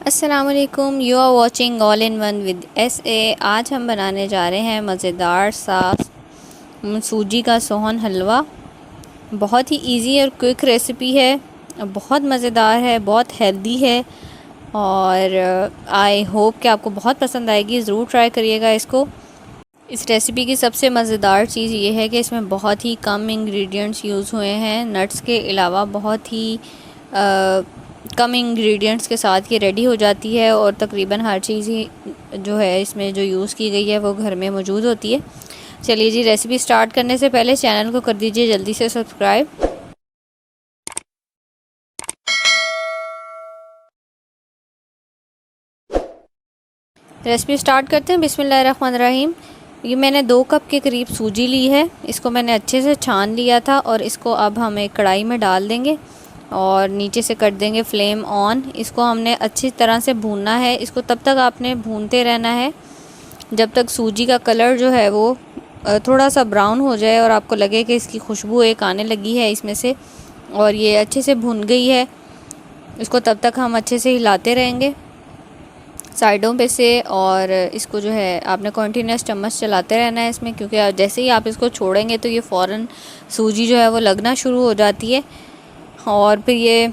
अस्सलाम वालेकुम, you are watching all in one with SA। आज हम बनाने जा रहे हैं मज़ेदार सा सूजी का सोहन हलवा। बहुत ही इजी और क्विक रेसिपी है, बहुत मज़ेदार है, बहुत हेल्दी है और आई होप कि आपको बहुत पसंद आएगी। ज़रूर ट्राई करिएगा इसको। इस रेसिपी की सबसे मज़ेदार चीज़ ये है कि इसमें बहुत ही कम इंग्रेडिएंट्स यूज़ हुए हैं। नट्स के अलावा बहुत ही कम इंग्रेडिएंट्स के साथ ये रेडी हो जाती है और तकरीबन हर चीज़ ही जो है इसमें जो यूज़ की गई है वो घर में मौजूद होती है। चलिए जी, रेसिपी स्टार्ट करने से पहले चैनल को कर दीजिए जल्दी से सब्सक्राइब। रेसिपी स्टार्ट करते हैं। बिस्मिल्लाहिर्रहमानिर्रहीम। ये मैंने 2 कप के करीब सूजी ली है। इसको मैंने अच्छे से छान लिया था और इसको अब हम एक कढ़ाई में डाल देंगे और नीचे से कर देंगे फ्लेम ऑन। इसको हमने अच्छी तरह से भूनना है। इसको तब तक आपने भूनते रहना है जब तक सूजी का कलर जो है वो थोड़ा सा ब्राउन हो जाए और आपको लगे कि इसकी खुशबू एक आने लगी है इसमें से और ये अच्छे से भुन गई है। इसको तब तक हम अच्छे से हिलाते रहेंगे साइडों पे से और इसको जो है आपने कंटिन्यूस चम्मच चलाते रहना है इसमें, क्योंकि जैसे ही आप इसको छोड़ेंगे तो ये फ़ौरन सूजी जो है वो लगना शुरू हो जाती है और फिर ये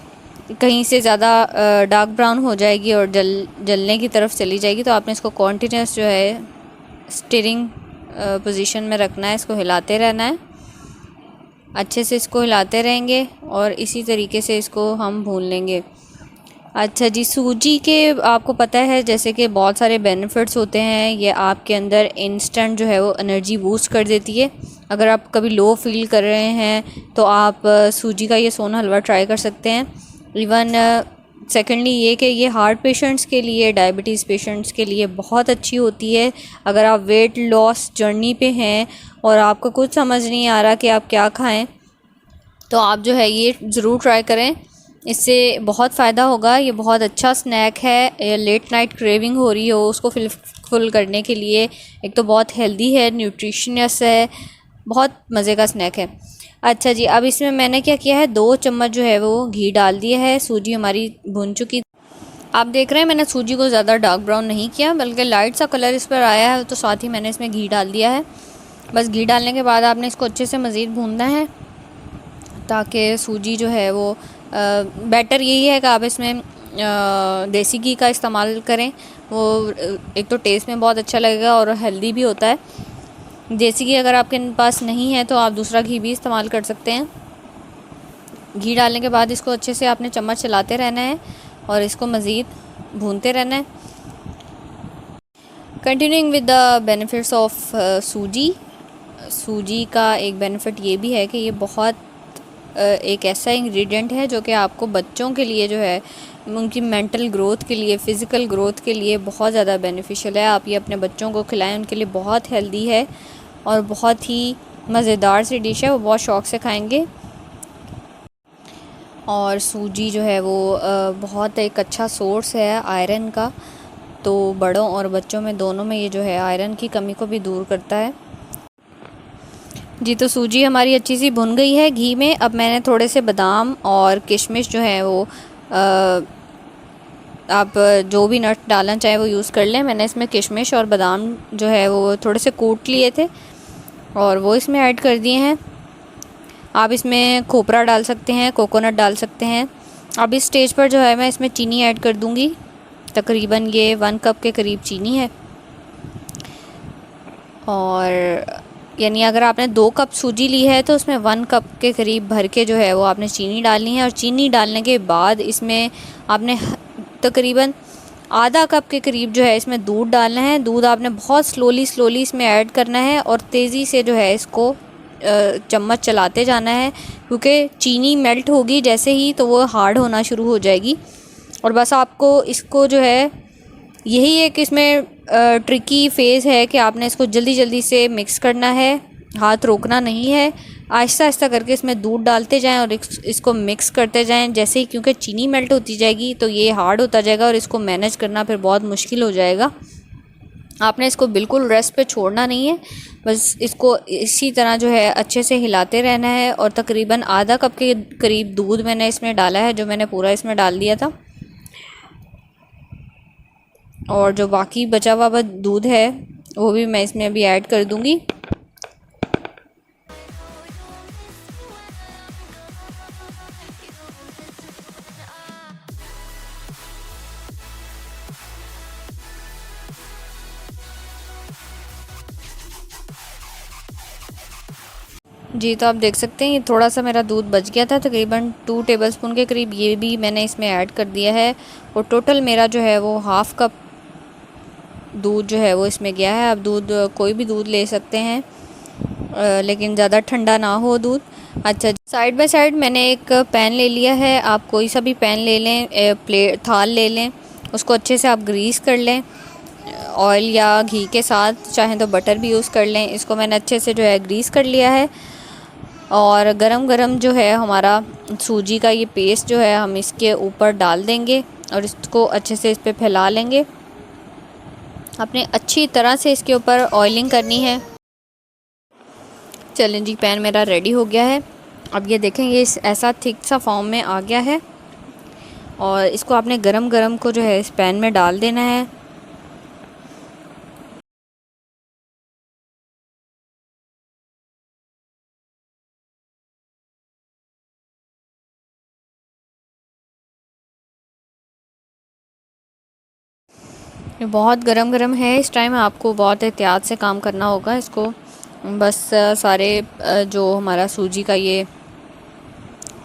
कहीं से ज़्यादा डार्क ब्राउन हो जाएगी और जलने की तरफ चली जाएगी। तो आपने इसको कंटिन्यूस जो है स्टीयरिंग पोजीशन में रखना है। इसको हिलाते रहना है, अच्छे से इसको हिलाते रहेंगे और इसी तरीके से इसको हम भून लेंगे। अच्छा जी, सूजी के आपको पता है जैसे कि बहुत सारे बेनिफिट्स होते हैं। ये आपके अंदर इंस्टेंट जो है वो एनर्जी बूस्ट कर देती है। अगर आप कभी लो फील कर रहे हैं तो आप सूजी का ये सोन हलवा ट्राई कर सकते हैं। इवन सेकेंडली ये कि ये हार्ट पेशेंट्स के लिए, डायबिटीज़ पेशेंट्स के लिए बहुत अच्छी होती है। अगर आप वेट लॉस जर्नी पे हैं और आपको कुछ समझ नहीं आ रहा कि आप क्या खाएँ, तो आप जो है ये ज़रूर ट्राई करें। इससे बहुत फ़ायदा होगा। ये बहुत अच्छा स्नैक है। लेट नाइट क्रेविंग हो रही हो उसको फुल करने के लिए एक तो बहुत हेल्दी है, न्यूट्रिशियस है, बहुत मज़े का स्नैक है। अच्छा जी, अब इसमें मैंने क्या किया है, 2 चम्मच जो है वो घी डाल दिया है। सूजी हमारी भुन चुकी, आप देख रहे हैं मैंने सूजी को ज़्यादा डार्क ब्राउन नहीं किया बल्कि लाइट सा कलर इस पर आया है, तो साथ ही मैंने इसमें घी डाल दिया है। बस घी डालने के बाद आपने इसको अच्छे से मज़ीद भूनना है ताकि सूजी जो है वो बेटर यही है कि आप इसमें देसी घी का इस्तेमाल करें। वो एक तो टेस्ट में बहुत अच्छा लगेगा और हेल्दी भी होता है। देसी घी अगर आपके पास नहीं है तो आप दूसरा घी भी इस्तेमाल कर सकते हैं। घी डालने के बाद इसको अच्छे से आपने चम्मच चलाते रहना है और इसको मज़ीद भूनते रहना है। Continuing with the benefits of सूजी का एक बेनिफिट ये भी है कि ये बहुत एक ऐसा इंग्रेडिएंट है जो कि आपको बच्चों के लिए जो है उनकी मेंटल ग्रोथ के लिए, फ़िज़िकल ग्रोथ के लिए बहुत ज़्यादा बेनिफिशियल है। आप ये अपने बच्चों को खिलाएं, उनके लिए बहुत हेल्दी है और बहुत ही मज़ेदार सी डिश है। वो बहुत शौक़ से खाएंगे। और सूजी जो है वो बहुत एक अच्छा सोर्स है आयरन का, तो बड़ों और बच्चों में दोनों में ये जो है आयरन की कमी को भी दूर करता है जी। तो सूजी हमारी अच्छी सी भुन गई है घी में। अब मैंने थोड़े से बादाम और किशमिश जो है वो आप जो भी नट डालना चाहे वो यूज़ कर लें। मैंने इसमें किशमिश और बादाम जो है वो थोड़े से कूट लिए थे और वो इसमें ऐड कर दिए हैं। आप इसमें खोपरा डाल सकते हैं, कोकोनट डाल सकते हैं। अब इस स्टेज पर जो है मैं इसमें चीनी ऐड कर दूँगी। तकरीबन ये 1 कप के करीब चीनी है और यानी अगर आपने 2 कप सूजी ली है तो उसमें 1 कप के करीब भर के जो है वो आपने चीनी डालनी है। और चीनी डालने के बाद इसमें आपने तकरीबन आधा कप के करीब जो है इसमें दूध डालना है। दूध आपने बहुत स्लोली इसमें ऐड करना है और तेज़ी से जो है इसको चम्मच चलाते जाना है, क्योंकि चीनी मेल्ट होगी जैसे ही तो वो हार्ड होना शुरू हो जाएगी। और बस आपको इसको जो है यही एक इसमें ट्रिकी फेज़ है कि आपने इसको जल्दी से मिक्स करना है, हाथ रोकना नहीं है। आहिस्ता करके इसमें दूध डालते जाएं और इसको मिक्स करते जाएं जैसे ही, क्योंकि चीनी मेल्ट होती जाएगी तो ये हार्ड होता जाएगा और इसको मैनेज करना फिर बहुत मुश्किल हो जाएगा। आपने इसको बिल्कुल रेस्ट पे छोड़ना नहीं है, बस इसको इसी तरह जो है अच्छे से हिलाते रहना है। और तकरीबन आधा कप के करीब दूध मैंने इसमें डाला है, जो मैंने पूरा इसमें डाल दिया था। और जो बाकी बचा हुआ दूध है वो भी मैं इसमें अभी ऐड कर दूँगी। जी, तो आप देख सकते हैं ये थोड़ा सा मेरा दूध बच गया था, तकरीबन 2 टेबलस्पून के करीब, ये भी मैंने इसमें ऐड कर दिया है और टोटल मेरा जो है वो हाफ़ कप दूध जो है वो इसमें गया है। आप दूध कोई भी दूध ले सकते हैं, लेकिन ज़्यादा ठंडा ना हो दूध। अच्छा, साइड बाय साइड मैंने एक पैन ले लिया है, आप कोई सा भी पैन ले लें, प्लेट थाल ले लें, उसको अच्छे से आप ग्रीस कर लें ऑयल या घी के साथ, चाहें तो बटर भी यूज़ कर लें। इसको मैंने अच्छे से जो है ग्रीस कर लिया है और गरम गरम जो है हमारा सूजी का ये पेस्ट जो है हम इसके ऊपर डाल देंगे और इसको अच्छे से इस पर फैला लेंगे। आपने अच्छी तरह से इसके ऊपर ऑयलिंग करनी है। चलें जी, पैन मेरा रेडी हो गया है। अब ये देखें, ये ऐसा थिक सा फॉर्म में आ गया है और इसको आपने गरम गरम को जो है इस पैन में डाल देना है। ये बहुत गरम गरम है, इस टाइम आपको बहुत एहतियात से काम करना होगा। इसको बस सारे जो हमारा सूजी का ये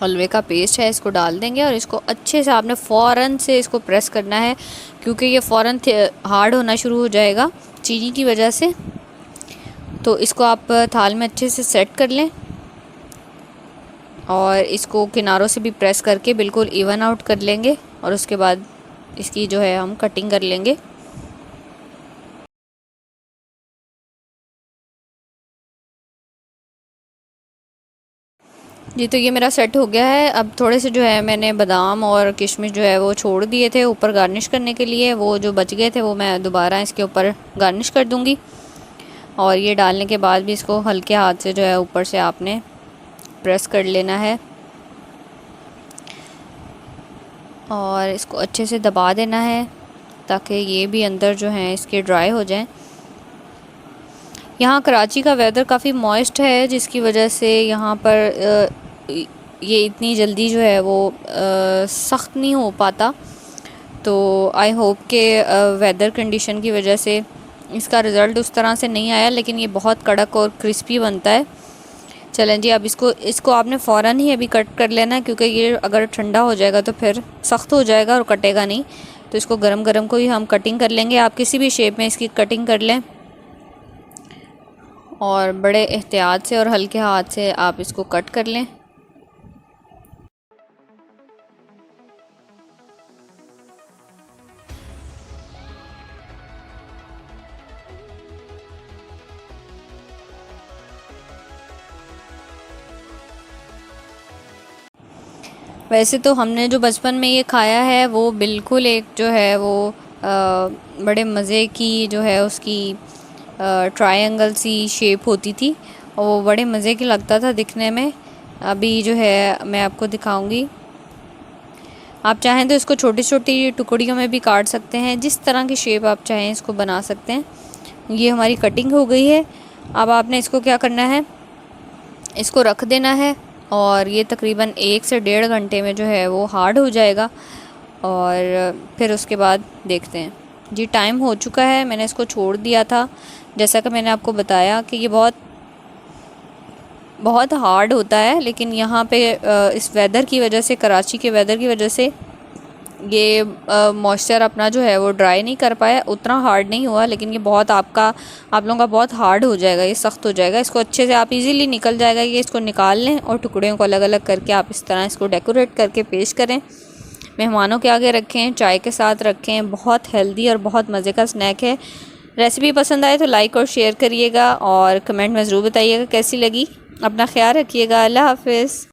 हलवे का पेस्ट है इसको डाल देंगे और इसको अच्छे से आपने फ़ौरन से इसको प्रेस करना है, क्योंकि ये फ़ौरन हार्ड होना शुरू हो जाएगा चीनी की वजह से। तो इसको आप थाल में अच्छे से सेट कर लें और इसको किनारों से भी प्रेस करके बिल्कुल इवन आउट कर लेंगे और उसके बाद इसकी जो है हम कटिंग कर लेंगे। जी, तो ये मेरा सेट हो गया है। अब थोड़े से जो है मैंने बादाम और किशमिश जो है वो छोड़ दिए थे ऊपर गार्निश करने के लिए, वो जो बच गए थे वो मैं दोबारा इसके ऊपर गार्निश कर दूँगी। और ये डालने के बाद भी इसको हल्के हाथ से जो है ऊपर से आपने प्रेस कर लेना है और इसको अच्छे से दबा देना है ताकि ये भी अंदर जो है इसके ड्राई हो जाएं। यहाँ कराची का वेदर काफ़ी मॉइस्ट है, जिसकी वजह से यहाँ पर ये इतनी जल्दी जो है वो सख्त नहीं हो पाता। तो आई होप के वेदर कंडीशन की वजह से इसका रिज़ल्ट उस तरह से नहीं आया, लेकिन ये बहुत कड़क और क्रिस्पी बनता है। चलें जी, अब इसको आपने फ़ौरन ही अभी कट कर लेना है, क्योंकि ये अगर ठंडा हो जाएगा तो फिर सख्त हो जाएगा और कटेगा नहीं। तो इसको गरम गरम को ही हम कटिंग कर लेंगे। आप किसी भी शेप में इसकी कटिंग कर लें और बड़े एहतियात से और हल्के हाथ से आप इसको कट कर लें। वैसे तो हमने जो बचपन में ये खाया है वो बिल्कुल एक जो है वो बड़े मज़े की जो है उसकी ट्रायंगल सी शेप होती थी और वो बड़े मज़े की लगता था दिखने में। अभी जो है मैं आपको दिखाऊंगी। आप चाहें तो इसको छोटी छोटी टुकड़ियों में भी काट सकते हैं, जिस तरह की शेप आप चाहें इसको बना सकते हैं। ये हमारी कटिंग हो गई है। अब आपने इसको क्या करना है, इसको रख देना है और ये तकरीबन 1 से 1.5 घंटे में जो है वो हार्ड हो जाएगा और फिर उसके बाद देखते हैं। जी, टाइम हो चुका है, मैंने इसको छोड़ दिया था। जैसा कि मैंने आपको बताया कि ये बहुत हार्ड होता है, लेकिन यहाँ पे इस वेदर की वजह से, कराची के वेदर की वजह से ये मॉइस्चर अपना जो है वो ड्राई नहीं कर पाया, उतना हार्ड नहीं हुआ। लेकिन ये आप लोगों का बहुत हार्ड हो जाएगा, ये सख्त हो जाएगा। इसको अच्छे से आप इजीली निकल जाएगा, ये इसको निकाल लें और टुकड़ियों को अलग अलग करके आप इस तरह इसको डेकोरेट करके पेश करें। मेहमानों के आगे रखें, चाय के साथ रखें। बहुत हेल्दी और बहुत मज़े का स्नैक है। रेसिपी पसंद आए तो लाइक और शेयर करिएगा और कमेंट में ज़रूर बताइएगा कैसी लगी। अपना ख्याल रखिएगा। अल्लाह हाफ़िज़।